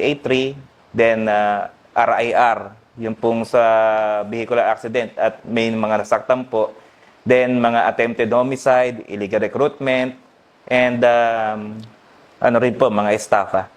A3, then RIR, yung pong sa vehicular accident at may mga nasaktan po. Then mga attempted homicide, illegal recruitment, and ano rin po, mga estafa.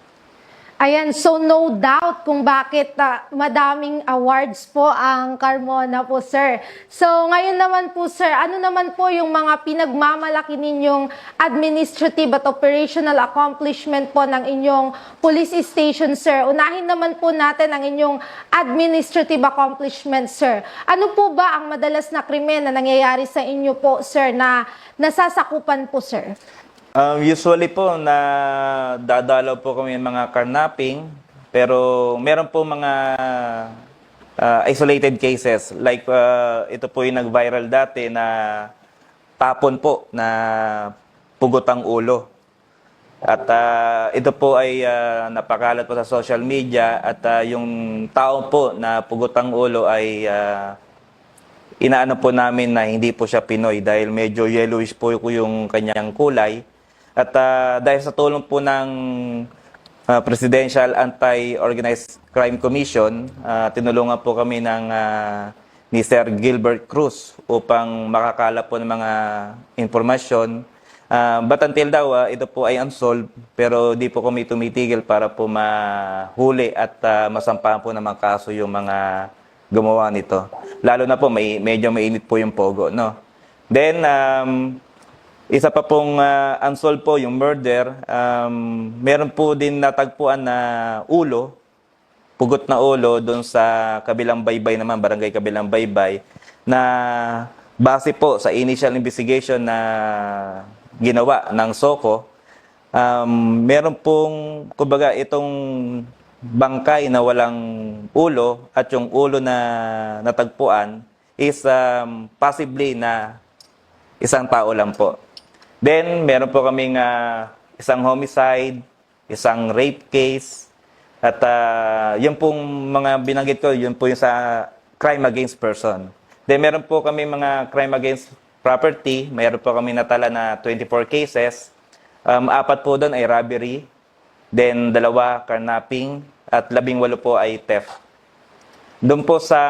Ayan, so no doubt kung bakit madaming awards po ang Carmona po, sir. So ngayon naman po, sir, ano naman po yung mga pinagmamalaki ninyong administrative at operational accomplishment po ng inyong police station, sir? Unahin naman po natin ang inyong administrative accomplishment, sir. Ano po ba ang madalas na krimen na nangyayari sa inyo po, sir, na nasasakupan po, sir? Usually po, na dadalaw po kami ng mga carnapping, pero meron po mga isolated cases. Like ito po yung nag-viral dati na tapon po na pugot ang ulo. At ito po ay napakalat po sa social media at yung tao po na pugot ang ulo ay inaano po namin na hindi po siya Pinoy dahil medyo yellowish po yung kanyang kulay. At dahil sa tulong po ng Presidential Anti-Organized Crime Commission, tinulungan po kami ni Sir Gilbert Cruz upang makakalap po ng mga informasyon. But until daw, ito po ay unsolved, pero di po kami tumitigil para po mahuli at masampahan po ng mga kaso yung mga gumawa nito. Lalo na po, medyo mainit po yung pogo, no? Then, isa pa pong unsolved po yung murder. Meron po din natagpuan na ulo, pugot na ulo doon sa Kabilang Baybay naman, barangay Kabilang Baybay, na base po sa initial investigation na ginawa ng SOCO, meron pong, kumbaga, itong bangkay na walang ulo at yung ulo na natagpuan is possibly na isang tao lang po. Then, meron po kaming isang homicide, isang rape case, at yun pong mga binanggit ko, yun po yung sa crime against person. Then, meron po kami mga crime against property, meron po kami natala na 24 cases, 4 po doon ay robbery, then 2 carnapping, at 18 po ay theft. Doon po sa,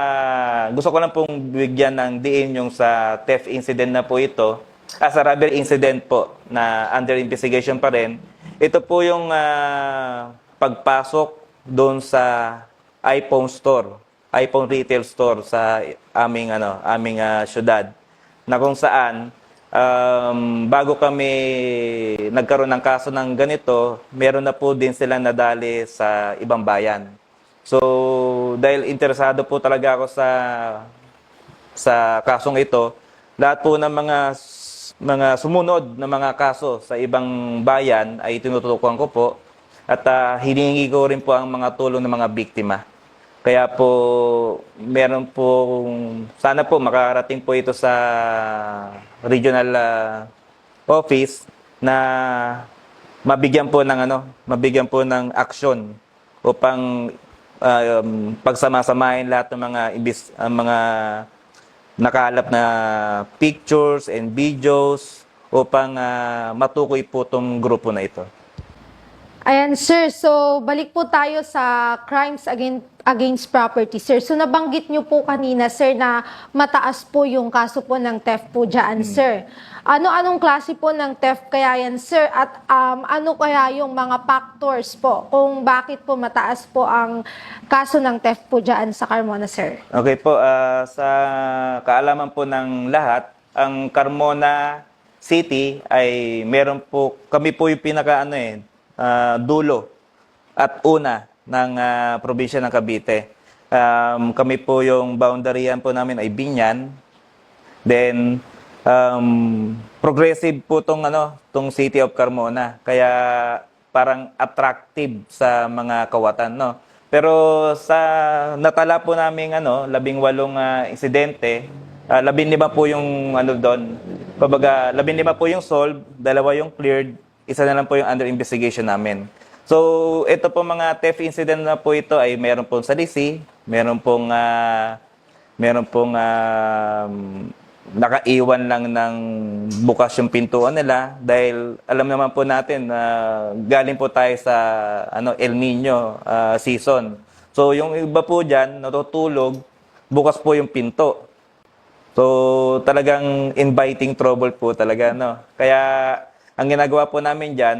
gusto ko lang pong bigyan ng diin yung sa theft incident na po ito, as a robbery incident po na under investigation pa rin. Ito po yung pagpasok doon sa iPhone store, iPhone retail store sa aming syudad, na kung saan bago kami nagkaroon ng kaso ng ganito, meron na po din silang nadali sa ibang bayan. So, dahil interesado po talaga ako sa kasong ito, lahat po ng mga sumunod na mga kaso sa ibang bayan ay tinututukan ko po at hiningi ko rin po ang mga tulong ng mga biktima. Kaya po, meron po, sana po makarating po ito sa regional office na mabigyan po ng aksyon upang pagsamasamahin lahat ng mga nakalap na pictures and videos upang matukoy po itong grupo na ito. Ayan, sir. So, balik po tayo sa crimes against property, sir. So, nabanggit nyo po kanina, sir, na mataas po yung kaso po ng theft po dyan, sir. Ano-anong klase po ng theft kaya yan, sir? At ano kaya yung mga factors po kung bakit po mataas po ang kaso ng theft po dyan sa Carmona, sir? Okay po, sa kaalaman po ng lahat, ang Carmona City ay meron po, kami po yung dulo at una ng probinsya ng Cavite. Kami po yung boundaryan po namin ay Biñan. Then progressive po tong City of Carmona. Kaya parang attractive sa mga kawatan, no. Pero sa natala po namin 18 insidente, 15 po yung doon. Kumbaga 15 po yung solved, 2 yung cleared, isa na lang po yung under investigation namin. So, ito po mga theft incident na po ito ay meron pong sa DC, meron pong nakaiwan lang ng bukas yung pintuan nila dahil alam naman po natin na galing po tayo sa El Nino season. So yung iba po diyan natutulog, bukas po yung pinto. So talagang inviting trouble po talaga, no. Kaya ang ginagawa po namin diyan,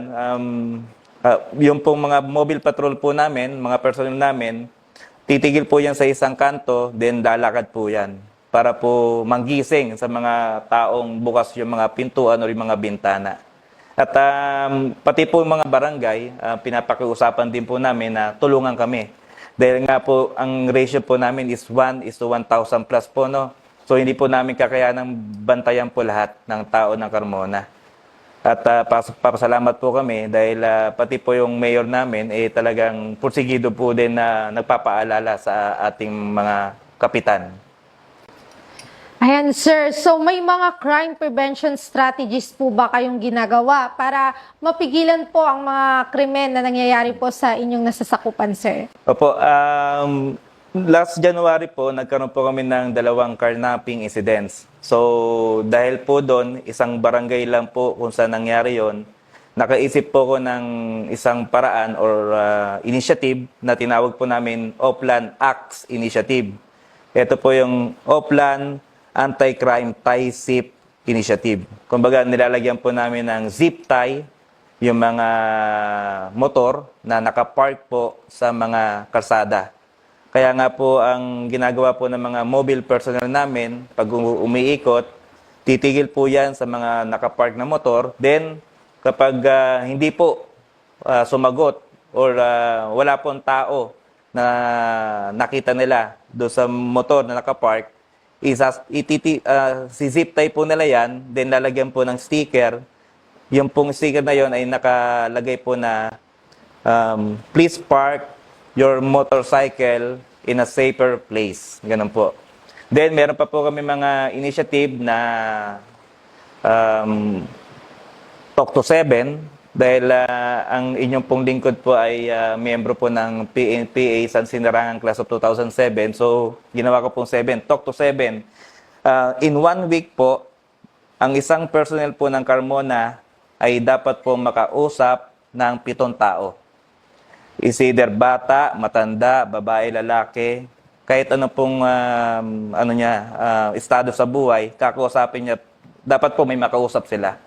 yung pong mga mobile patrol po namin, mga personnel namin, titigil po yan sa isang kanto, then lalakad po yan para po manggising sa mga taong bukas yung mga pintuan o yung mga bintana. At pati po yung mga barangay, pinapakiusapan din po namin na tulungan kami. Dahil nga po, ang ratio po namin is 1:1,000 plus po, no? So hindi po namin kakayanang bantayan po lahat ng tao ng Carmona. At papasalamat po kami dahil pati po yung mayor namin talagang porsigido po din na nagpapaalala sa ating mga kapitan. Ayan, sir. So, may mga crime prevention strategies po ba kayong ginagawa para mapigilan po ang mga krimen na nangyayari po sa inyong nasasakupan, sir? Opo, last January po, nagkaroon po kami ng 2 carnapping incidents. So, dahil po doon, isang barangay lang po kung saan nangyari yon, nakaisip po ko ng isang paraan or initiative na tinawag po namin Oplan Acts Initiative. Ito po yung Oplan Anti-Crime Tie Zip Initiative. Kumbaga, nilalagyan po namin ng zip tie yung mga motor na nakapark po sa mga kalsada. Kaya nga po ang ginagawa po ng mga mobile personnel namin, pag umiikot, titigil po yan sa mga nakapark na motor. Then, kapag hindi po sumagot or wala pong tao na nakita nila doon sa motor na nakapark, si-zip tie po nila yan, then lalagyan po ng sticker. Yung pong sticker na yon ay nakalagay po na please park your motorcycle in a safer place. Ganun po. Then, meron pa po kami mga initiative na Talk to 7 dahil ang inyong pong lingkod po ay miyembro po ng PNPA San Sinarangan Class of 2007. So, ginawa ko pong 7, Talk to 7. In 1 week po, ang isang personnel po ng Carmona ay dapat po makausap ng 7 tao. Is either bata, matanda, babae, lalaki, kahit ano pong estado sa buhay, kakausapin niya, dapat po may makausap sila.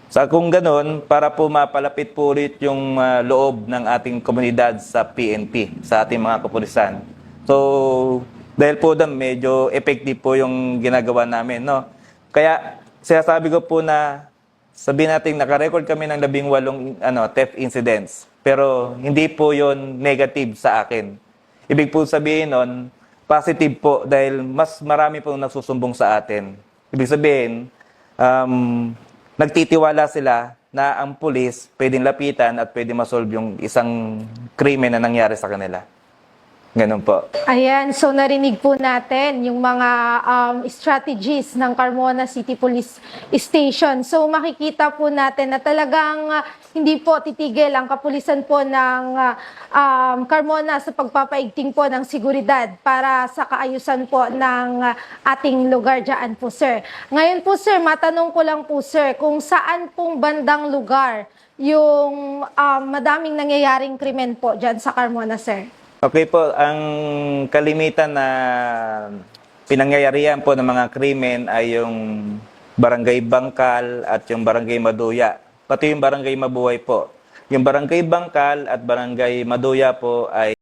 So kung ganun, para po mapalapit po ulit yung loob ng ating komunidad sa PNP, sa ating mga kapulisan. So, dahil po doon, medyo effective po yung ginagawa namin, no? Kaya, sinasabi ko po na, sabihin natin, nakarecord kami ng 18 theft incidents. Pero, hindi po yon negative sa akin. Ibig po sabihin nun, positive po dahil mas marami pong nagsusumbong sa atin. Ibig sabihin, nagtitiwala sila na ang pulis pwedeng lapitan at pwedeng masolve yung isang krimen na nangyari sa kanila. Ganun po. Ayan, so narinig po natin yung mga strategies ng Carmona City Police Station. So makikita po natin na talagang hindi po titigil ang kapulisan po ng Carmona sa pagpapaigting po ng seguridad para sa kaayusan po ng ating lugar dyan po, sir. Ngayon po, sir, matanong ko lang po, sir, kung saan pong bandang lugar yung madaming nangyayaring krimen po dyan sa Carmona, sir? Okay po, ang kalimitan na pinangyayarihan po ng mga krimen ay yung Barangay Bangkal at yung Barangay Maduya. Pati yung Barangay Mabuhay po. Yung Barangay Bangkal at Barangay Maduya po ay